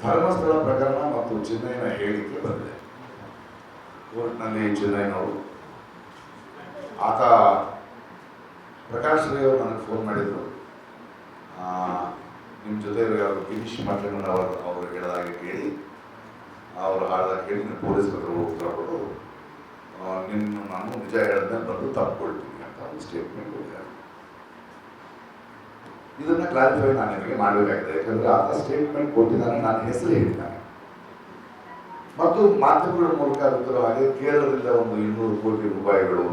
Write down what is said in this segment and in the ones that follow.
ಧರ್ಮಸ್ಥಳ ಪ್ರಕರಣ ಮತ್ತು ಚಿನ್ನಯ್ಯನ ಹೇಳಿಕೆ ಬಂದಿದೆ. ಕೋರ್ಟ್ನಲ್ಲಿ ಚಿನ್ನಯ್ಯನವರು ಆತ ಪ್ರಕಾಶ್ ರೈ ಅವರು ನನಗೆ ಫೋನ್ ಮಾಡಿದರು. ನಿಮ್ಮ ಜೊತೆ ಯಾರು ಗಿರೀಶ್ ಮಠಣ್ಣ ಅವರು ಹೇಳಿದಾಗೆ ಕೇಳಿ ಅವರು ಹಾಡಿದಾಗ ಕೇಳಿ ನೀವು ಪೊಲೀಸರು ಉತ್ತರ ಕೊಟ್ಟು ನಿನ್ನ ನಾನು ನಿಜ ಹೇಳಿದ್ಮೇಲೆ ಬಂದು ತಪ್ಪಿಕೊಳ್ತೀನಿ ಅಂತ ಒಂದು ಸ್ಟೇಟ್ಮೆಂಟ್ ಕೊಟ್ಟಿದ್ದಾರೆ. ಇದನ್ನು ಕ್ಲಾರಿಫೈ ನಾನು ನಿಮಗೆ ಮಾಡಬೇಕಾಗಿದೆ. ಯಾಕಂದರೆ ಆತ ಸ್ಟೇಟ್ಮೆಂಟ್ ಕೊಟ್ಟಿದ್ದಾನೆ, ನಾನು ಹೆಸರು ಹೇಳಿದ್ದಾನೆ ಮತ್ತು ಮಾಧ್ಯಮಗಳ ಮೂಲಕ ಗೊತ್ತಿರೋ ಹಾಗೆ ಕೇರಳದಿಂದ ಒಂದು 200 ಕೋಟಿ ರೂಪಾಯಿಗಳು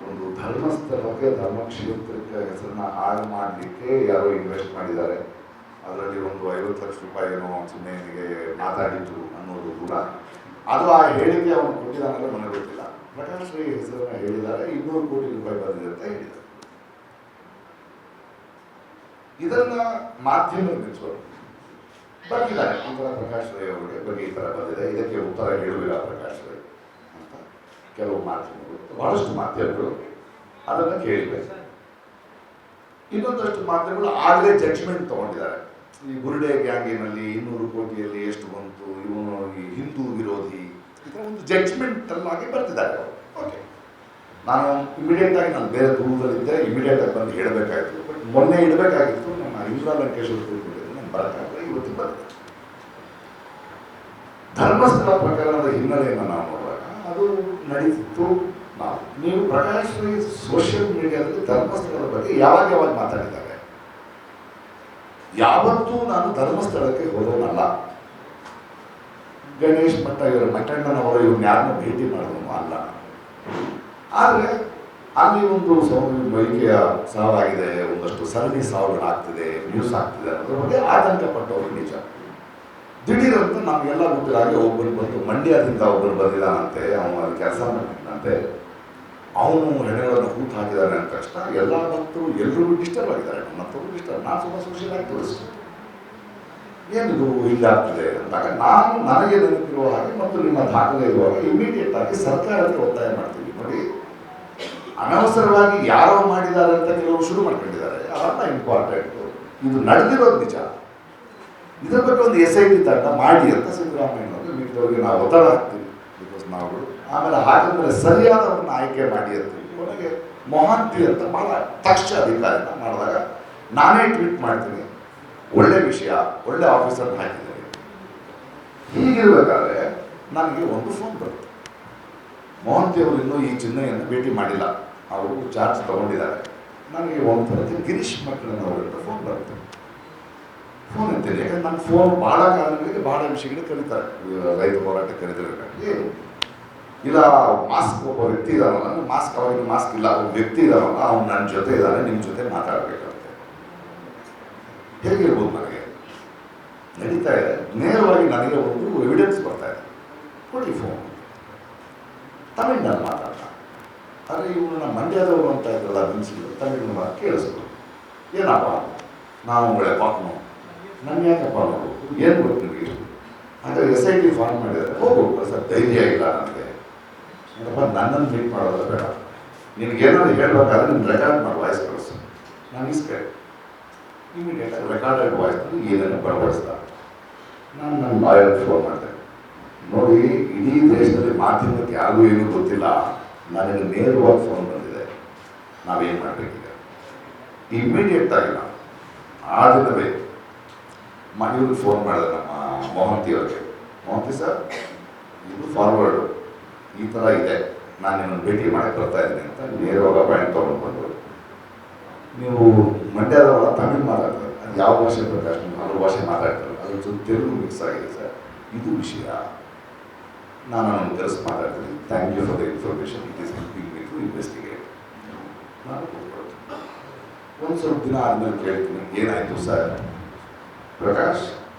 ಒಂದು ಧರ್ಮಸ್ಥಳಕ್ಕೆ ಧರ್ಮಕ್ಷೇತ್ರಕ್ಕೆ ಹೆಸರನ್ನ ಹಾಳು ಮಾಡಲಿಕ್ಕೆ ಯಾರೋ ಇನ್ವೆಸ್ಟ್ ಮಾಡಿದ್ದಾರೆ. ಅದರಲ್ಲಿ ಒಂದು 50 ಲಕ್ಷ ರೂಪಾಯಿ ಏನೋ ಚಿನ್ನಯ್ಯನಿಗೆ ಮಾತಾಡಿದ್ರು ಅನ್ನೋದು ಕೂಡ ಅದು ಆ ಹೇಳಿಕೆ ಅವನು ಕೊಟ್ಟಿದ್ದಾನಲ್ಲ ನನಗೆ ಗೊತ್ತಿಲ್ಲ. ಪ್ರಕಾಶ್ ರೈ ಹೆಸರನ್ನ ಹೇಳಿದ್ದಾರೆ, 200 ಕೋಟಿ ರೂಪಾಯಿ ಬಂದಿದೆ ಅಂತ ಹೇಳಿದ್ದಾರೆ. ಇದನ್ನ ಮಾಧ್ಯಮ ನಿಲ್ಲಿಸೋರು ಬರ್ತಿದ್ದಾರೆ. ಈ ಥರ ಪ್ರಕಾಶ್ ರೈ ಅವರಿಗೆ ಬಗ್ಗೆ ಈ ಥರ ಬಂದಿದೆ, ಇದಕ್ಕೆ ಉತ್ತರ ಹೇಳುವಿಲ್ಲ ಪ್ರಕಾಶ್ ರೈ ಅಂತ ಕೆಲವು ಮಾಧ್ಯಮಗಳು, ಬಹಳಷ್ಟು ಮಾಧ್ಯಮಗಳು ಅದನ್ನು ಕೇಳಿವೆ. ಇನ್ನೊಂದಷ್ಟು ಮಾಧ್ಯಮಗಳು ಆಗಲೇ ಜಡ್ಜ್ಮೆಂಟ್ ತಗೊಂಡಿದ್ದಾರೆ. ಈ ಬುರ್ಡೆ ಗ್ಯಾಂಗಿನಲ್ಲಿ 200 ಕೋಟಿಯಲ್ಲಿ ಎಷ್ಟು ಬಂತು, ಇವನು ಈ ಹಿಂದೂ ವಿರೋಧಿ, ಇದರ ಒಂದು ಜಡ್ಜ್ಮೆಂಟ್ ಅಲ್ಲಾಗಿ ಬರ್ತಿದ್ದಾರೆ ಅವರು. ಓಕೆ, ನಾನು ಇಮಿಡಿಯೇಟ್ ಆಗಿ ನಾನು ಬೇರೆ ದೂರದಲ್ಲಿದ್ದೆ, ಇಮಿಡಿಯೇಟ್ ಆಗಿ ಬಂದು ಹೇಳಬೇಕಾಗಿತ್ತು. ಬಟ್ ಮೊನ್ನೆ ಇಡಬೇಕಾಗಿತ್ತು, ನಮ್ಮ ಇಂದಿರಾ ಲಂಕೇಶ್ವರ ತಿಳ್ಕೊಂಡಿದ್ದು ನಾನು ಬರೋಕ್ಕಾಗಲ್ಲ, ಇವತ್ತು ಬಂದೆ. ಧರ್ಮಸ್ಥಳ ಪ್ರಕರಣದ ಹಿನ್ನೆಲೆಯನ್ನು ನಾವು ನೋಡುವಾಗ ಅದು ನಡೀತಿತ್ತು. ನೀವು ಪ್ರಕಾಶ್ ರೈ ಸೋಷಿಯಲ್ ಮೀಡಿಯಾದಲ್ಲಿ ಧರ್ಮಸ್ಥಳದ ಬಗ್ಗೆ ಯಾವಾಗ ಮಾತಾಡಿದ್ದಾರೆ? ಯಾವತ್ತೂ ನಾನು ಧರ್ಮಸ್ಥಳಕ್ಕೆ ಹೋದವನಲ್ಲ. ಗಣೇಶ್ ಮಠ ಇವರು ಮಠಣ್ಣನವರು ಇವ್ರನ್ನ ಯಾರನ್ನ ಭೇಟಿ ಮಾಡೋದು ಅಲ್ಲ. ಆದರೆ ಅಲ್ಲಿ ಒಂದು ವೈದ್ಯಕೀಯ ಸಾವಾಗಿದೆ, ಒಂದಷ್ಟು ಸರಣಿ ಸಾವುಗಳಾಗ್ತಿದೆ, ನ್ಯೂಸ್ ಆಗ್ತಿದೆ ಅನ್ನೋದ್ರ ಬಗ್ಗೆ ಆತಂಕ ಪಟ್ಟವರು ನಿಜ. ದಿಢೀರಂತ ನಮಗೆಲ್ಲ ಗೊತ್ತಿಲ್ಲ ಹಾಗೆ ಒಬ್ಬರು ಬಂದು ಮಂಡ್ಯದಿಂದ ಒಬ್ಬರು ಬಂದಿದ್ದಾನಂತೆ, ಅವನು ಅಲ್ಲಿ ಕೆಲಸ ಮಾಡ್ತಿದ್ದಂತೆ, ಅವನು ಹೆಣೆಗಳನ್ನು ಹೂತು ಹಾಕಿದ್ದಾನೆ ಅಂತ ತಕ್ಷಣ ಎಲ್ಲ ಭಕ್ತರು ಎಲ್ಲರೂ ಡಿಸ್ಟರ್ಬ್ ಆಗಿದ್ದಾರೆ. ನಮ್ಮಂಥವ್ರು ಡಿಸ್ಟರ್ಬ್, ನಾನು ತುಂಬ ಸೋಷಿಯಲ್ ಆಗಿ ತೋರಿಸ್ತೀನಿ ಏನಿದು ಹಿಂಗಾಗ್ತದೆ ಅಂದಾಗ ನಾನು ನನಗೆ ನೆನಪಿರುವ ಹಾಗೆ ಮತ್ತು ನಿಮ್ಮ ದಾಖಲೆ ಇರುವಾಗ ಇಮಿಡಿಯೇಟ್ ಆಗಿ ಸರ್ಕಾರಕ್ಕೆ ಒತ್ತಾಯ ಮಾಡ್ತೀವಿ. ನೋಡಿ, ಅನವಸರವಾಗಿ ಯಾರೋ ಮಾಡಿದ್ದಾರೆ ಅಂತ ಕೆಲವರು ಶುರು ಮಾಡ್ಕೊಂಡಿದ್ದಾರೆ, ಅದನ್ನ ಇಂಪಾರ್ಟೆಂಟು. ಇದು ನಡೆದಿರೋದು ನಿಜ. ಇದರ ಬಗ್ಗೆ ಒಂದು SIT ತಂಡ ಮಾಡಿ ಅಂತ ಸಿದ್ದರಾಮಯ್ಯನವರು ಮಿಕ್ಕವರಿಗೆ ನಾವು ಒತ್ತಡ ಹಾಕ್ತೀವಿ. ಬಿಕಾಸ್ ನಾವು ಆಮೇಲೆ ಹಾಕಿದ್ಮೇಲೆ ಸರಿಯಾದವ್ರನ್ನ ಆಯ್ಕೆ ಮಾಡಿ ಅಂತೀವಿ. ಕೊನೆಗೆ ಮೊಹಾಂತಿ ಅಂತ ಭಾಳ ದಕ್ಷ ಅಧಿಕಾರಿನ ಮಾಡಿದಾಗ ನಾನೇ ಟ್ವೀಟ್ ಮಾಡ್ತೀನಿ, ಒಳ್ಳೆ ವಿಷಯ, ಒಳ್ಳೆ ಆಫೀಸರ್ ಹಾಕಿದ್ದೀನಿ. ಹೀಗಿರ್ಬೇಕಾದ್ರೆ ನನಗೆ ಒಂದು ಫೋನ್ ಬರುತ್ತೆ. ಮೊಹಂತಿ ಅವರು ಇನ್ನೂ ಈ ಚಿನ್ನಯ್ಯನ ಭೇಟಿ ಮಾಡಿಲ್ಲ, ಅವರು ಚಾರ್ಜ್ ತಗೊಂಡಿದ್ದಾರೆ. ನನಗೆ ಒಂದು ಬರುತ್ತೆ, ಗಿರೀಶ್ ಮಠಣ್ಣನವರಿಂದ ಫೋನ್ ಬರುತ್ತೆ. ಫೋನ್ ಅಂತೀನಿ, ಯಾಕಂದ್ರೆ ನನ್ನ ಫೋನ್ ಭಾಳ ಕಾರಣಗಳಿಗೆ ಭಾಳ ವಿಷಯಗಳಿಗೆ ಕರೀತಾರೆ. ರೈತ ಹೋರಾಟ ಕರೀತಿರ್ಬೇಕು ಏನು ಇಲ್ಲ, ಮಾಸ್ಕ್ ಒಬ್ಬ ವ್ಯಕ್ತಿ ಇದ್ದಾನಲ್ಲ, ಮಾಸ್ಕ್ ಅವಾಗ ಮಾಸ್ಕ್ ಇಲ್ಲ, ಒಬ್ಬ ವ್ಯಕ್ತಿ ಇದ್ದಾನಲ್ಲ, ಅವ್ನು ನನ್ನ ಜೊತೆ ಇದ್ದಾನೆ, ನಿಮ್ಮ ಜೊತೆ ಮಾತಾಡಬೇಕಂತೆ. ಹೇಗಿರ್ಬೋದು? ನನಗೆ ನಡೀತಾ ಇದೆ, ನೇರವಾಗಿ ನನಗೆ ಒಂದು ಎವಿಡೆನ್ಸ್ ಬರ್ತಾ ಇದೆ, ಕೊಡಿ ಫೋನ್. ತಮಿಳ್ನಲ್ಲಿ ಮಾತಾಡ್ತ, ಆದರೆ ಇವನು ನಮ್ಮ ಮಂಡ್ಯದವರು ಅಂತ ಇದ್ರಲ್ಲ ನಿಲ್ಸಿದ್ರು, ತಮಿಳ್ನ ಕೇಳಿಸ್ಬೋದು. ಏನಪ್ಪ ನಾವು ಒಳ್ಳೆ ಪಾಕ್ನು, ನನ್ನ ಯಾಕಪ್ಪ ನೋಡು, ಏನು ಗೊತ್ತು ನಿಮಗೆ? ಹಾಗಾಗಿ SIT ಫಾರ್ಮ್ ಮಾಡಿದರೆ ಹೋಗು ಸರ್, ಧೈರ್ಯ ಇಲ್ಲ ನನಗೆ. ನೋಡಪ್ಪ, ನನ್ನನ್ನು ಮೀಟ್ ಮಾಡೋದು ಬೇಡ, ನಿನಗೇನಾದ್ರು ಹೇಳ್ಬೇಕಾದ್ರೆ ನೀನು ರೆಕಾರ್ಡ್ ಮಾಡಿ ವಾಯ್ಸ್ ಕಳಿಸು, ನಾನು ಇಸ್ಕೆ ಇಮಿಡಿಯೇಟಾಗಿ ರೆಕಾರ್ಡೆಡ್ ವಾಯ್ಸ್ನಲ್ಲಿ ಏನೇನು ಬಡಬಡಿಸ್ದ. ನಾನು ನನ್ನ ಲಾಯರ್ಗೆ ಫೋನ್ ಮಾಡಿದೆ, ನೋಡಿ ಇಡೀ ದೇಶದಲ್ಲಿ ಮಾಧ್ಯಮಕ್ಕೆ ಯಾರಿಗೂ ಏನೂ ಗೊತ್ತಿಲ್ಲ, ನನಗೆ ನೇರವಾಗಿ ಫೋನ್ ಬಂದಿದೆ, ನಾವೇನು ಮಾಡಬೇಕೀಗ? ಇಮಿಡಿಯೇಟ್ ಆಗಿ ನಾನು ಆ ದಿನವೇ ಇವ್ರಿಗೆ ಫೋನ್ ಮಾಡಿದೆ, ನಮ್ಮ ಮೊಹಂತಿ ಅವರಿಗೆ. ಮೊಹಂತಿ ಸರ್, ಇದು ಫಾರ್ವರ್ಡು ಈ ಥರ ಇದೆ, ನಾನು ನಿಮ್ಮನ್ನು ಭೇಟಿ ಮಾಡಕ್ಕೆ ಬರ್ತಾ ಇದ್ದೀನಿ ಅಂತ ನೇರವಾಗಿ ಅಪಾಯಿಂಟ್ ತೊಗೊಂಡು ಬಂದರು. ನೀವು ಮಂಡ್ಯದವರ ತಮಿಳು ಮಾತಾಡ್ತಾರೆ, ಅದು ಯಾವ ಭಾಷೆ ಪ್ರಕಾಶ್, ಹಲವು ಭಾಷೆ ಮಾತಾಡ್ತಾರೆ, ಅದ್ರ ಜೊತೆ ತೆಲುಗು ಮಿಕ್ಸ್ ಆಗಿದೆ ಸರ್, ಇದು ವಿಷಯ, ನಾನು ಅವನು ಕರೆಸಿ ಮಾತಾಡ್ತೀನಿ, thank you for the information, it is helping me to investigate. ನಾನು ಕೊಟ್ಕೊಳ್ತೀನಿ. ಒಂದು ಸ್ವಲ್ಪ ದಿನ ಆದಮೇಲೆ ಕೇಳ್ತೀನಿ, ಏನಾಯಿತು ಸರ್? ಪ್ರಕಾಶ್,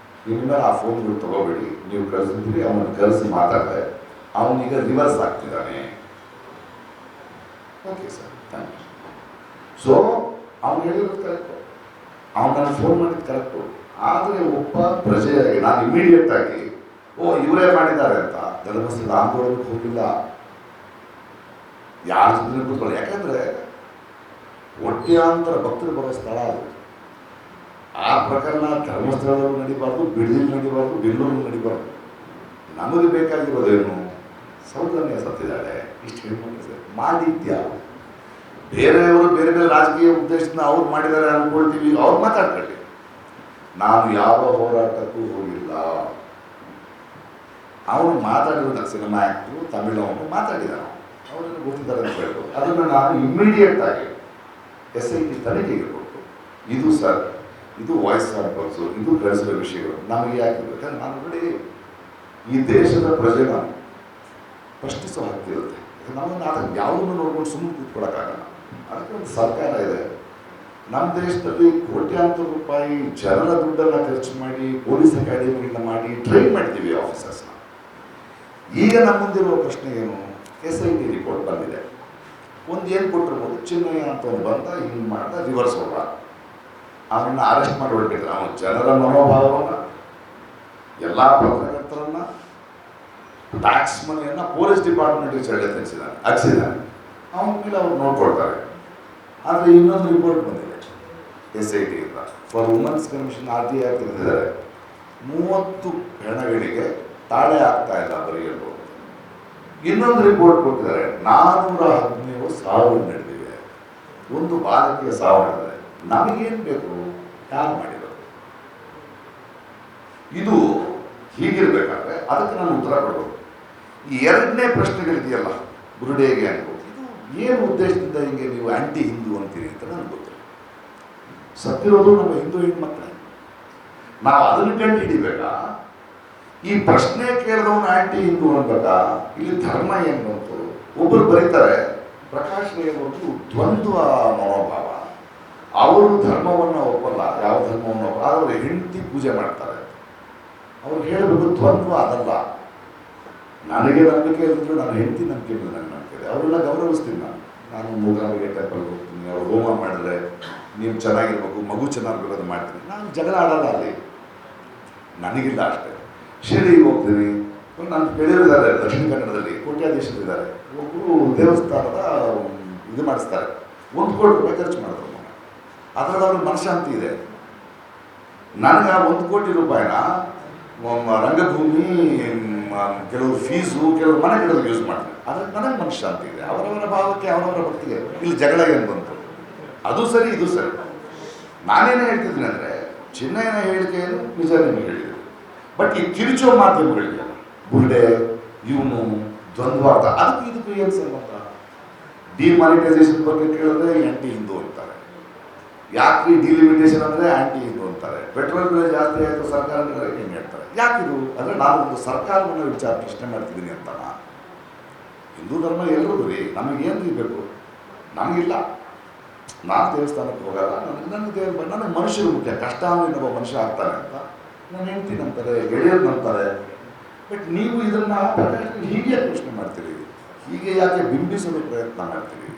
ಇನ್ಮೇಲೆ ಆ ಫೋನ್ಗಳು ತೊಗೋಬೇಡಿ, ನೀವು ಕಳಿಸಿದ್ರಿ, ಅವನು ಕರೆಸಿ ಮಾತಾಡಿದೆ, ಅವನೀಗ ರಿವರ್ಸ್ ಆಗ್ತಿದ್ದಾನೆ. Okay sir, thank you. So ಅವನು ಹೇಳಿರೋದು ಕರೆಕ್ಟು, ಅವನು ನಾನು ಫೋನ್ ಮಾಡಿದ್ದು ಕರೆಕ್ಟು. ಆದರೆ ಒಬ್ಬ ಪ್ರಜೆಯಾಗಿ ನಾನು ಇಮಿಡಿಯೇಟ್ ಆಗಿ ಇವರೇ ಮಾಡಿದ್ದಾರೆ ಅಂತ ಧರ್ಮಸ್ಥಳ ಆಂದೋಲನಕ್ಕೆ ಹೋಗಿಲ್ಲ, ಯಾರ ಜೊತೆ ಕೂತ್ಕೊಳ್ಳಿ. ಯಾಕಂದರೆ ಒಟ್ಯಾಂತರ ಭಕ್ತರು ಬರೋ ಸ್ಥಳ ಅದು. ಆ ಪ್ರಕರಣ ಧರ್ಮಸ್ಥಳದಲ್ಲೂ ನಡಿಬಾರ್ದು, ಬಿಡದಿಲ್ಲಿ ನಡಿಬಾರ್ದು, ಬೆಂಗಳೂರಲ್ಲಿ ನಡಿಬಾರ್ದು. ನಮಗೆ ಬೇಕಾಗಿರೋದೇನು? ಸೌಜನ್ಯ ಸತ್ತಿದ್ದಾಳೆ, ಇಷ್ಟು ಹೆಣ್ಮಕ್ಳು ಸರ್ ಮಾಡಿದ್ಯಾ? ಬೇರೆಯವರು ಬೇರೆ ಬೇರೆ ರಾಜಕೀಯ ಉದ್ದೇಶದಿಂದ ಅವ್ರು ಮಾಡಿದ್ದಾರೆ ಅಂದ್ಕೊಳ್ತೀವಿ, ಅವ್ರು ಮಾತಾಡ್ಕೊಳ್ಳಿ. ನಾನು ಯಾವ ಹೋರಾಟಕ್ಕೂ ಹೋಗಿಲ್ಲ. ಅವನು ಮಾತಾಡಿದ ಸಿನಿಮಾ ಆ್ಯಕ್ಟ್ರು ತಮಿಳವನು ಮಾತಾಡಿದಾನ, ಅವರನ್ನು ಗೊತ್ತಿದ್ದಾರೆ ಅಂತ ಹೇಳ್ಬೋದು. ಅದನ್ನು ನಾನು ಇಮ್ಮಿಡಿಯೇಟ್ ಆಗಿ SIT ತನಿಖೆಗೆ ಕೊಟ್ಟು, ಇದು ಸರ್, ಇದು ವಾಯ್ಸ್ ಸ್ಯಾಂಪಲ್ಸು, ಇದು ಕಳಿಸಿದ ವಿಷಯಗಳು ನಮಗೆ ಯಾಕೆ? ಯಾಕಂದ್ರೆ ನಾನು ನೋಡಿ ಈ ದೇಶದ ಪ್ರಜೆ, ನಾನು ಪ್ರಶ್ನಿಸೋ ಹಕ್ಕಿರುತ್ತೆ. ನಮ್ಮನ್ನು ಅದನ್ನು ಯಾವುದನ್ನು ನೋಡ್ಕೊಂಡು ಸುಮ್ಮನೆ ಕೂತ್ಕೊಳಕ್ಕಾಗಲ್ಲ. ಅದಕ್ಕೆ ಒಂದು ಸರ್ಕಾರ ಇದೆ. ನಮ್ಮ ದೇಶದಲ್ಲಿ ಕೋಟ್ಯಾಂತರ ರೂಪಾಯಿ ಜನರ ದುಡ್ಡನ್ನು ಖರ್ಚು ಮಾಡಿ ಪೊಲೀಸ್ ಅಕಾಡೆಮಿಗಳನ್ನ ಮಾಡಿ ಟ್ರೈನ್ ಮಾಡ್ತೀವಿ ಆಫೀಸರ್ಸ್ನ. ಈಗ ನಮ್ಮ ಮುಂದಿರುವ ಪ್ರಶ್ನೆ ಏನು? SIT ರಿಪೋರ್ಟ್ ಬಂದಿದೆ. ಒಂದು ಏನು ಕೊಟ್ಟಿರ್ಬೋದು, ಚಿನ್ನಯ್ಯ ಅಂತ ಒಂದು ಬಂದ, ಹಿಂಗೆ ಮಾಡ್ದ, ರಿವರ್ಸ್ ಹೋಗ, ಅವನ್ನ ಅರೆಸ್ಟ್ ಮಾಡಿ ಹೊರಟಿದ್ರು. ಅವನು ಜನರ ಮನೋಭಾವವನ್ನು, ಎಲ್ಲ ಪತ್ರಕರ್ತರನ್ನ, ಟ್ಯಾಕ್ಸ್ ಮನಿಯನ್ನು ಪೊಲೀಸ್ ಡಿಪಾರ್ಟ್ಮೆಂಟ್ಗೆ ಚಳ್ಳೆ ತಿಳಿಸಿದ್ದಾನೆ, ಹಚ್ಚಿದ್ದಾನೆ. ಅವನ ಮೇಲೆ ಅವ್ರು ನೋಡ್ಕೊಳ್ತಾರೆ. ಆದರೆ ಇನ್ನೊಂದು ರಿಪೋರ್ಟ್ ಬಂದಿದೆ SIT ಇಂದ, ಫಾರ್ ವುಮೆನ್ಸ್ ಕಮಿಷನ್ RTI ಹಾಕಿದ್ದಾರೆ. 30 ಹೆಣಗಳಿಗೆ ತಾಳೆ ಆಗ್ತಾ ಇಲ್ಲ ಬರೆಯಲು. ಇನ್ನೊಂದು ರಿಪೋರ್ಟ್ ಕೊಟ್ಟಿದ್ದಾರೆ, 417 ಸಾವು ನಡೆದಿವೆ, ಒಂದು ಬಾಲಕಿಯ ಸಾವು ನಡೆದಿದೆ. ನಮಗೇನು ಬೇಕು? ಯಾರು ಮಾಡಿರೋದು? ಇದು ಹೀಗಿರ್ಬೇಕಾದ್ರೆ ಅದಕ್ಕೆ ನಾನು ಉತ್ತರ ಕೊಡಬೇಕು. ಈ ಎರಡನೇ ಪ್ರಶ್ನೆಗಳಿದೆಯಲ್ಲ, ಬುರುಡೆಗೆ ಅನ್ಬೋದು, ಇದು ಏನು ಉದ್ದೇಶದಿಂದ ಹಿಂಗೆ ನೀವು ಆಂಟಿ ಹಿಂದೂ ಅಂತೀರಿ ಅಂತ ನನಗೆ ಗೊತ್ತಿಲ್ಲ. ಸತ್ತಿರೋದು ನಮ್ಮ ಹಿಂದೂ ಹೆಣ್ಮಕ್ಳೇ. ನಾವು ಅದನ್ನು ಕಂಡು ಹಿಡಿಬೇಕಾ? ಈ ಪ್ರಶ್ನೆ ಕೇಳಿದವನು ಆಂಟಿ ಹಿಂದೂ ಅನ್ಬೇಕಾ? ಇಲ್ಲಿ ಧರ್ಮ ಏನು ಬಂತು? ಒಬ್ಬರು ಬರೀತಾರೆ, ಪ್ರಕಾಶ್ ರೈ ಅವರು ದ್ವಂದ್ವ ಮನೋಭಾವ, ಅವರು ಧರ್ಮವನ್ನು ಒಪ್ಪಲ್ಲ, ಯಾವ ಧರ್ಮವನ್ನು ಒಪ್ಪಲ್ಲ, ಅವರು ಹೆಂಡತಿ ಪೂಜೆ ಮಾಡ್ತಾರೆ. ಅವ್ರು ಹೇಳಬೇಕು ದ್ವಂದ್ವ ಅದಲ್ಲ. ನನಗೆ ನಂಬಿಕೆ ಇಲ್ಲದಿದ್ರು ನನ್ನ ಹೆಂಡತಿ ನಂಬಿಕೆ ಇಲ್ಲ, ನನಗೆ ನಂಬಿಕೆ ಇದೆ, ಅವರೆಲ್ಲ ಗೌರವಿಸ್ತೀನಿ. ನಾನು ಮೂಗಾಂಬಿಕೆ ಟೆಂಪಲ್ ಹೋಗ್ತೀನಿ, ಅವ್ರು ಹೋಮ ಮಾಡಿದ್ರೆ ನೀವು ಚೆನ್ನಾಗಿರ್ಬೇಕು, ಮಗು ಚೆನ್ನಾಗಿರೋದು ಮಾಡ್ತೀನಿ. ನಾನು ಜಗಳ ಆಡಲ್ಲ ಅಲ್ಲಿ, ನನಗಿಲ್ಲ ಅಷ್ಟೇ. ಶಿರಡಿಗೆ ಹೋಗ್ತೀನಿ, ನಾನು ಗೆಳೆಯರಿದ್ದಾರೆ ದಕ್ಷಿಣ ಕನ್ನಡದಲ್ಲಿ, ಕೋಟ್ಯಾಧೀಶರಿದ್ದಾರೆ. ಒಬ್ಬರು ದೇವಸ್ಥಾನದ ಇದು ಮಾಡಿಸ್ತಾರೆ, 1 ಕೋಟಿ ರೂಪಾಯಿ ಖರ್ಚು ಮಾಡಿದ್ರು. ಅದರಲ್ಲಿ ಅವ್ರಿಗೆ ಮನಃಶಾಂತಿ ಇದೆ. ನನಗೆ 1 ಕೋಟಿ ರೂಪಾಯಿನ ರಂಗಭೂಮಿ, ಕೆಲವರು ಫೀಸು, ಕೆಲವರು ಮನೆ ಕಡೆಗೆ ಯೂಸ್ ಮಾಡ್ತಾರೆ. ಅದ್ರಲ್ಲಿ ನನಗೆ ಮನಃಶಾಂತಿ ಇದೆ. ಅವರವರ ಭಾವಕ್ಕೆ, ಅವರವರ ಭಕ್ತಿಗೆ ಇಲ್ಲಿ ಜಗಳ ಏನು ಬಂತು? ಅದು ಸರಿ, ಇದು ಸರಿ. ನಾನೇನು ಹೇಳ್ತಿದ್ದೀನಿ ಅಂದರೆ, ಚಿನ್ನಯ್ಯನ ಹೇಳಿಕೆಯನ್ನು ನಿಜ ನಿಮಗೆ ಹೇಳಿದೆ. ಬಟ್ ಈ ಕಿರುಚೋ ಮಾಧ್ಯಮಗಳಿದೆಯಲ್ಲ, ಬುರ್ಡೆ, ಇವನು ದ್ವಂದ್ವಾರ್ಥ, ಅದಕ್ಕೂ ಇದಕ್ಕೂ ಏನು ಸಂಬಂಧ? ಡಿಮಾನಿಟೈಸೇಷನ್ ಬಗ್ಗೆ ಕೇಳಿದ್ರೆ ಆಂಟಿ ಹಿಂದೂ ಅಂತಾರೆ, ಯಾಕೆ ಡಿಲಿಮಿಟೇಷನ್ ಅಂದರೆ ಆಂಟಿ ಹಿಂದೂ ಅಂತಾರೆ, ಪೆಟ್ರೋಲ್ ಬೆಲೆ ಜಾಸ್ತಿ ಆಯಿತು ಸರ್ಕಾರಗಳ ಹೆಂಗೆ ಹೇಳ್ತಾರೆ. ಯಾಕಿದು ಅಂದರೆ ನಾನು ಒಂದು ಸರ್ಕಾರವನ್ನು ವಿಚಾರ ಪ್ರಶ್ನೆ ಮಾಡ್ತಿದ್ದೀನಿ ಅಂತ. ಹಿಂದೂ ಧರ್ಮ ಎಲ್ಲರೂ ರೀ, ನಮಗೇನು ಇರಬೇಕು? ನಮಗಿಲ್ಲ. ನಾನು ದೇವಸ್ಥಾನಕ್ಕೆ ಹೋಗಲ್ಲ, ನನಗೆ ಮನುಷ್ಯರು ಮುಖ್ಯ. ಕಷ್ಟ ಅಂದರೆ ಒಬ್ಬ ಮನುಷ್ಯ ಆಗ್ತಾನೆ ಅಂತ ನನ್ನ ಹೆಂಡತಿ ನಂಬ್ತಾರೆ, ಗೆಳೆಯರು ನಂಬ್ತಾರೆ. ಬಟ್ ನೀವು ಇದನ್ನು ಹೀಗೆ ಪ್ರಶ್ನೆ ಮಾಡ್ತೀರಿ, ಹೀಗೆ ಯಾಕೆ ಬಿಂಬಿಸಲು ಪ್ರಯತ್ನ ಮಾಡ್ತೀರಿ?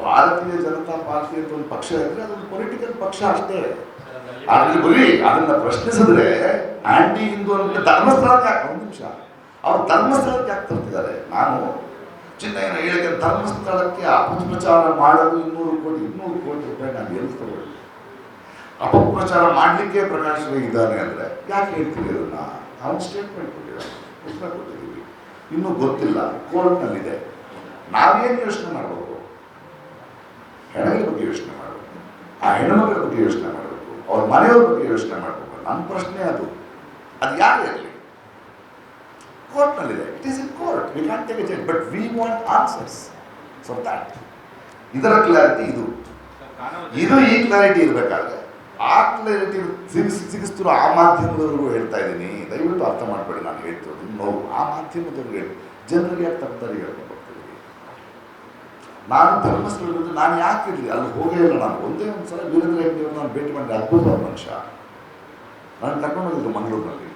ಭಾರತೀಯ ಜನತಾ ಪಾರ್ಟಿ ಅಂತ ಒಂದು ಪಕ್ಷ ಇದ್ರೆ ಅದೊಂದು ಪೊಲಿಟಿಕಲ್ ಪಕ್ಷ ಅಷ್ಟೇ. ಅದರಲ್ಲಿ ಬರೀ ಅದನ್ನು ಪ್ರಶ್ನಿಸಿದ್ರೆ ಆಂಟಿ ಹಿಂದೂ ಅಂದರೆ ಧರ್ಮಸ್ಥಳಕ್ಕೆ ಯಾಕೆ? ಒಂದು ನಿಮಿಷ, ಅವ್ರು ಧರ್ಮಸ್ಥಳಕ್ಕೆ ಯಾಕೆ ತರ್ತಿದ್ದಾರೆ? ನಾನು ಚಿನ್ನಯ್ಯನ ಹೇಳಿಕೆ ಧರ್ಮಸ್ಥಳಕ್ಕೆ ಅಪಪ್ರಚಾರ ಮಾಡಲು 200 ಕೋಟಿ ರೂಪಾಯಿ ನಾನು ಎಲ್ಲಿ ತಗೊಳ್ಳಿ? ಅಪಪ್ರಚಾರ ಮಾಡಲಿಕ್ಕೆ ಪ್ರಕಾಶ್ ರೈ ಇದ್ದಾನೆ ಅಂದರೆ ಯಾಕೆ ಹೇಳ್ತೀವಿ? ಅದನ್ನು ಅವನು ಸ್ಟೇಟ್ಮೆಂಟ್ ಕೊಟ್ಟಿದ್ದಾರೆ, ಉತ್ತರ ಕೊಟ್ಟಿದ್ದೀವಿ, ಇನ್ನೂ ಗೊತ್ತಿಲ್ಲ, ಕೋರ್ಟ್ನಲ್ಲಿದೆ. ನಾವೇನು ಯೋಚನೆ ಮಾಡಬೇಕು? ಹೆಣ್ಮಕ್ಳ ಬಗ್ಗೆ ಯೋಚನೆ ಮಾಡಬೇಕು, ಆ ಹೆಣ್ಮಕ್ಳ ಬಗ್ಗೆ ಯೋಚನೆ ಮಾಡಬೇಕು, ಅವ್ರ ಮನೆಯವ್ರ ಬಗ್ಗೆ ಯೋಚನೆ ಮಾಡಬೇಕು. ನನ್ನ ಪ್ರಶ್ನೆ ಅದು ಯಾರು ಇರಲಿ, ಕೋರ್ಟ್ನಲ್ಲಿದೆ. It is in court, we can take a judge, but we want answers for that. ಇದರ ಕ್ಲಾರಿಟಿ ಇದು ಈ ಕ್ಲಾರಿಟಿ ಇರಬೇಕಾದ್ರೆ ಆ ಕ್ಲಾರಿಟಿ ಸಿಗಿಸ್ತಿರೋ ಆ ಮಾಧ್ಯಮದವ್ರಿಗೂ ಹೇಳ್ತಾ ಇದ್ದೀನಿ, ದಯವಿಟ್ಟು ಅರ್ಥ ಮಾಡಬೇಡಿ. ನಾನು ಹೇಳ್ತಿರೋದು ನೋವು ಆ ಮಾಧ್ಯಮದವ್ರಿಗೆ ಹೇಳಿ, ಜನರಿಗೆ ಯಾಕೆ ತರ್ತಾರೆ ಹೇಳ್ಕೊಂಡು ಬರ್ತೀವಿ. ನಾನು ಧರ್ಮಸ್ಥಳದಲ್ಲಿ ನಾನು ಯಾಕೆ ಇರಲಿ, ಅಲ್ಲಿ ಹೋಗೇ ಇಲ್ಲ. ನಾನು ಒಂದೇ ಒಂದು ಸಲ ವೀರೇಂದ್ರ ಹೆಗ್ಡೆಯವ್ರು ನಾನು ಭೇಟಿ ಮಾಡಿದೆ, ಅದ್ಭುತವಾದ ಮನುಷ್ಯ. ನಾನು ಕರ್ಕೊಂಡೋಗಿದ್ರು ಮಂಗಳೂರಿನಲ್ಲಿ.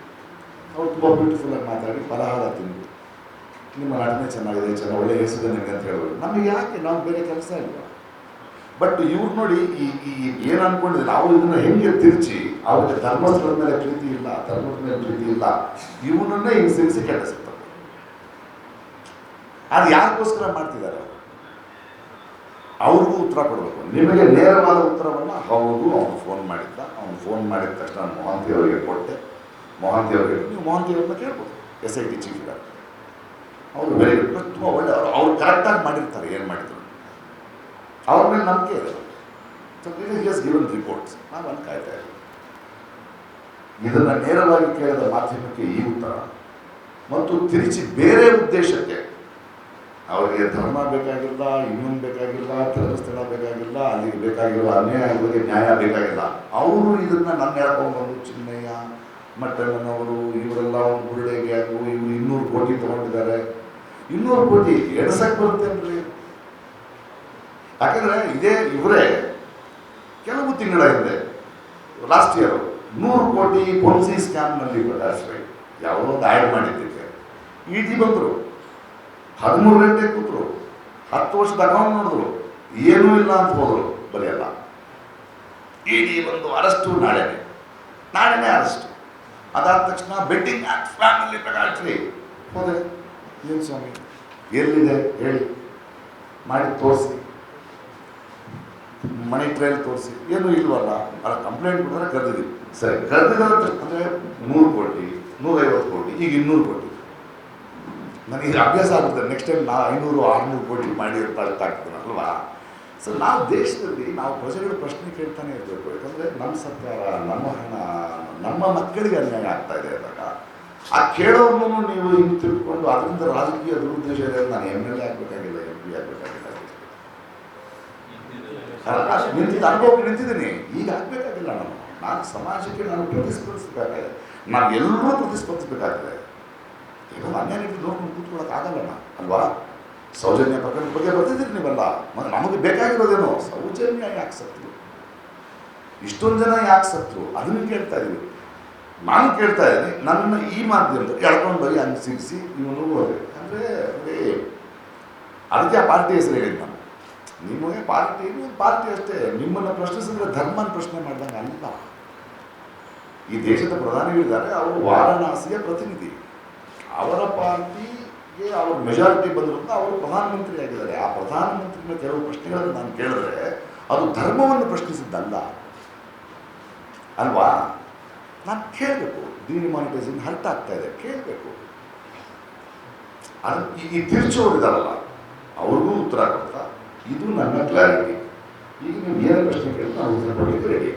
ಅವ್ರು ತುಂಬ ಬ್ಯೂಟಿಫುಲ್ಲಾಗಿ ಮಾತಾಡಿ ಫಲಹಾರ ತಿಂದು, ನಿಮ್ಮ ನಟನೆ ಚೆನ್ನಾಗಿದೆ, ಒಳ್ಳೆ ಹೆಸರು ನಿಮಗೆ ಅಂತ ಹೇಳೋದು. ನಮಗೆ ಯಾಕೆ, ನಾವು ಬೇರೆ ಕೆಲಸ ಇಲ್ಲ. ಬಟ್ ಇವ್ರು ನೋಡಿ ಈ ಏನು ಅನ್ಕೊಂಡಿದ್ರೆ ನಾವು ಇದನ್ನು ಹೆಂಗೆ ತಿರುಚಿ, ಅವ್ರಿಗೆ ಧರ್ಮಸ್ಥಳದ ಮೇಲೆ ಪ್ರೀತಿ ಇಲ್ಲ, ಧರ್ಮದ ಮೇಲೆ ಪ್ರೀತಿ ಇಲ್ಲ, ಇವನನ್ನೇ ಹಿಂಗೆ ಸೇರಿಸಿ ಕೆಡಿಸುತ್ತಾರೆ. ಅದು ಯಾರಿಗೋಸ್ಕರ ಮಾಡ್ತಿದ್ದಾರೆ? ಅವ್ರಿಗೂ ಉತ್ತರ ಕೊಡಬೇಕು. ನಿಮಗೆ ನೇರವಾದ ಉತ್ತರವನ್ನು ಹೌದು ಅವನು ಫೋನ್ ಮಾಡಿದ್ದ, ಅವನು ಫೋನ್ ಮಾಡಿದ ತಕ್ಷಣ ಮೊಹಂತಿ ಅವರಿಗೆ ಕೊಟ್ಟೆ, ಮೊಹಂತಿ ಅವರಿಗೆ ನೀವು ಮೊಹಂತಿ ಅವ್ರನ್ನ ಕೇಳ್ಬೋದು. SIT ಚೀಫ್ ಇದ್ದಾರೆ, ಅವರು ವೆರಿ ಗುಡ್, ತುಂಬ ಒಳ್ಳೆ ಅವ್ರು ಕರೆಕ್ಟಾಗಿ ಮಾಡಿರ್ತಾರೆ ಏನು ಮಾಡಿದ್ರು, ಅವ್ರ ಮೇಲೆ ನಂಬಿಕೆ ಇದೆ. ಸೊ ಇಸ್ ಗಿವನ್ ರಿಪೋರ್ಟ್ಸ್, ನಾವು ಅಲ್ಲಿ ಕಾಯ್ತಾ ಇದ್ದೀವಿ. ಇದನ್ನು ನೇರವಾಗಿ ಕೇಳಿದ ಮಾಧ್ಯಮಕ್ಕೆ ಈ ಉತ್ತರ ಮತ್ತು ತಿರುಚಿ ಬೇರೆ ಉದ್ದೇಶಕ್ಕೆ, ಅವರಿಗೆ ಧರ್ಮ ಬೇಕಾಗಿಲ್ಲ, ಇನ್ನೊಂದು ಬೇಕಾಗಿಲ್ಲ, ಧರ್ಮಸ್ಥಳ ಬೇಕಾಗಿಲ್ಲ, ಅಲ್ಲಿಗೆ ಬೇಕಾಗಿರೋ ಅನ್ಯಾಯ ಬಗ್ಗೆ ನ್ಯಾಯ ಬೇಕಾಗಿಲ್ಲ, ಅವರು ಇದನ್ನು ನನ್ನ ಹೇಳ್ಕೊಂಡ್ಬಂದು ಚಿನ್ನಯ್ಯ ಮಟ್ಟಣ್ಣನವರು ಇವರೆಲ್ಲ ಒಂದು ಬುರುಡೆ ಗ್ಯಾಂಗು, ಇವರು 200 ಕೋಟಿ ತೊಗೊಂಡಿದ್ದಾರೆ. 200 ಕೋಟಿ ಎಡ್ಸಕ್ಕೆ ಬರುತ್ತೇನ್ರಿ? ಯಾಕಂದರೆ ಇದೇ ಇವರೇ ಕೆಲವು ತಿಂಗಳ ಹಿಂದೆ ಲಾಸ್ಟ್ ಇಯರ್ 100 ಕೋಟಿ ಪೊನ್ಸಿ ಸ್ಕ್ಯಾಮ್ನಲ್ಲಿ ಬದಾಶ್ರೈ ಯಾವುದೋ ಒಂದು ಆ್ಯಡ್ ಮಾಡಿದ್ದಕ್ಕೆ ED ಬಂದರು, 13 ಗಂಟೆ ಕೂತರು, 10 ವರ್ಷದ ಅಕೌಂಟ್ ನೋಡಿದ್ರು, ಏನೂ ಇಲ್ಲ ಅಂತ ಹೋದರು, ಬರೆಯಲ್ಲ. ED ಬಂದು ಅರೆಸ್ಟು ನಾಳೆನೇ ಅರೆಸ್ಟು. ಅದಾದ ತಕ್ಷಣ ಬೆಟ್ಟಿಂಗ್ ಆ್ಯಕ್ಟ್ ಫ್ಯಾಮಿಲಿ ಪೆನಾಲ್ಟಿ ಹೋದೆ. ಏನು ಸ್ವಾಮಿ ಎಲ್ಲಿದೆ ಹೇಳಿ, ಮಾಡಿ ತೋರಿಸಿ, ಮನಿ ಟ್ರಯಲ್ ತೋರಿಸಿ, ಏನೂ ಇಲ್ವಲ್ಲ, ಅಲ್ಲ ಕಂಪ್ಲೇಂಟ್ ಕೊಟ್ಟರೆ ಕರೆದಿದ್ದೀವಿ. ಸರಿ, ಕರೆದಿದ್ದಾರೆ ಅಂದರೆ 100 ಕೋಟಿ 150 ಕೋಟಿ, ಈಗ 200 ಕೋಟಿ. ನನಗೆ ಅಭ್ಯಾಸ ಆಗುತ್ತೆ, ನೆಕ್ಸ್ಟ್ ಟೈಮ್ ನಾವು 500-600 ಕೋಟಿ ಮಾಡಿ ಅಂತ ಅರ್ಥ ಆಗ್ತಾನಲ್ವಾ. ಸೊ ನಾವು ದೇಶದಲ್ಲಿ ನಾವು ಪ್ರಜೆಗಳು ಪ್ರಶ್ನೆ ಕೇಳ್ತಾನೆ ಇರಬೇಕು. ಯಾಕಂದರೆ ನಮ್ಮ ಸರ್ಕಾರ, ನಮ್ಮ ಹಣ, ನಮ್ಮ ಮಕ್ಕಳಿಗೆ ಅನ್ಯಾಯ ಆಗ್ತಾ ಇದೆ ಅಂದಾಗ ಆ ಕೇಳೋರ್ನೂ ನೀವು ಹಿಂಗೆ ತಿಳ್ಕೊಂಡು ಅದರಿಂದ ರಾಜಕೀಯ ದುರುದ್ದೇಶ ಇದೆ. ನಾನು MLA ಆಗಬೇಕಾಗಿಲ್ಲ, MP ಆಗಬೇಕಾಗಿಲ್ಲ, ನಿಂತಿದ್ದು ಅನುಭವಕ್ಕೆ ನಿಂತಿದ್ದೀನಿ, ಈಗ ಆಗಬೇಕಾಗಿಲ್ಲ. ನಾನು ಸಮಾಜಕ್ಕೆ ನಾನು ಪ್ರತಿಸ್ಪರ್ಧಿಸಬೇಕಾಗಿದೆ, ನಾವು ಎಲ್ಲರೂ ಪ್ರತಿಸ್ಪರ್ಧಿಸಬೇಕಾಗಿದೆ. ಏನೋ ಅನ್ಯಾಯ ನೋಡ್ಕೊಂಡು ಕೂತ್ಕೊಳ್ಳೋಕ್ಕಾಗಲ್ಲ ಅಲ್ವಾ. ಸೌಜನ್ಯ ಪ್ರಕರಣದ ಬಗ್ಗೆ ಬರ್ತಿದ್ದೀರಿ ನೀವೆಲ್ಲ, ಮತ್ತು ನಮಗೆ ಬೇಕಾಗಿರೋದೇನೋ ಸೌಜನ್ಯ ಯಾಕೆ ಸತ್ರು, ಇಷ್ಟೊಂದು ಜನ ಯಾಕೆ ಸತ್ರು, ಅದನ್ನು ಕೇಳ್ತಾ ಇದ್ದೀವಿ. ನಾನು ಕೇಳ್ತಾ ಇದ್ದೀನಿ, ನನ್ನ ಈ ಮಾಧ್ಯಮದಲ್ಲಿ ಎಳ್ಕೊಂಡೋಗಿ ಹಂಗೆ ಸಿಗಿಸಿ ಇವನು ಹೋದ್ರೆ ಅಂದರೆ ಅದಕ್ಕೆ ಆ ಪಾರ್ಟಿ ಹೆಸರು ಹೇಳಿದ್ದು ನಾನು. ನಿಮಗೆ ಪಾರ್ಟಿ ಅಷ್ಟೇ, ನಿಮ್ಮನ್ನು ಪ್ರಶ್ನಿಸಿದ್ರೆ ಧರ್ಮನ ಪ್ರಶ್ನೆ ಮಾಡ್ದಂಗೆ ಅಲ್ಲ. ಈ ದೇಶದ ಪ್ರಧಾನಿಗಳಿದ್ದಾರೆ, ಅವರು ವಾರಣಾಸಿಯ ಪ್ರತಿನಿಧಿ, ಅವರ ಪಾರ್ಟಿಗೆ ಅವ್ರ ಮೆಜಾರಿಟಿ ಬಂದಿರೋದ್ರಿಂದ ಅವರು ಪ್ರಧಾನಮಂತ್ರಿ ಆಗಿದ್ದಾರೆ. ಆ ಪ್ರಧಾನಮಂತ್ರಿನ ಕೆಲವು ಪ್ರಶ್ನೆಗಳನ್ನು ನಾನು ಕೇಳಿದ್ರೆ ಅದು ಧರ್ಮವನ್ನು ಪ್ರಶ್ನಿಸಿದ್ದಲ್ಲ ಅಲ್ವಾ. ನಾನು ಕೇಳಬೇಕು, ಡಿಮಾನಿಟೈಸೇಷನ್ ಹರ್ಟ್ ಆಗ್ತಾ ಇದೆ, ಕೇಳಬೇಕು. ಅದು ಈ ತಿರ್ಚೋರಿದಾರಲ್ಲ ಅವ್ರಿಗೂ ಉತ್ತರ ಕೊಡ್ತಾ, ಇದು ನನ್ನ ಕ್ಲಾರಿಟಿ. ಈಗ ನೀವು ಏನು ಪ್ರಶ್ನೆ ಕೇಳಿ ನಾವು ಉತ್ತರ ಕೊಡಲಿಕ್ಕೆ ರೆಡಿ.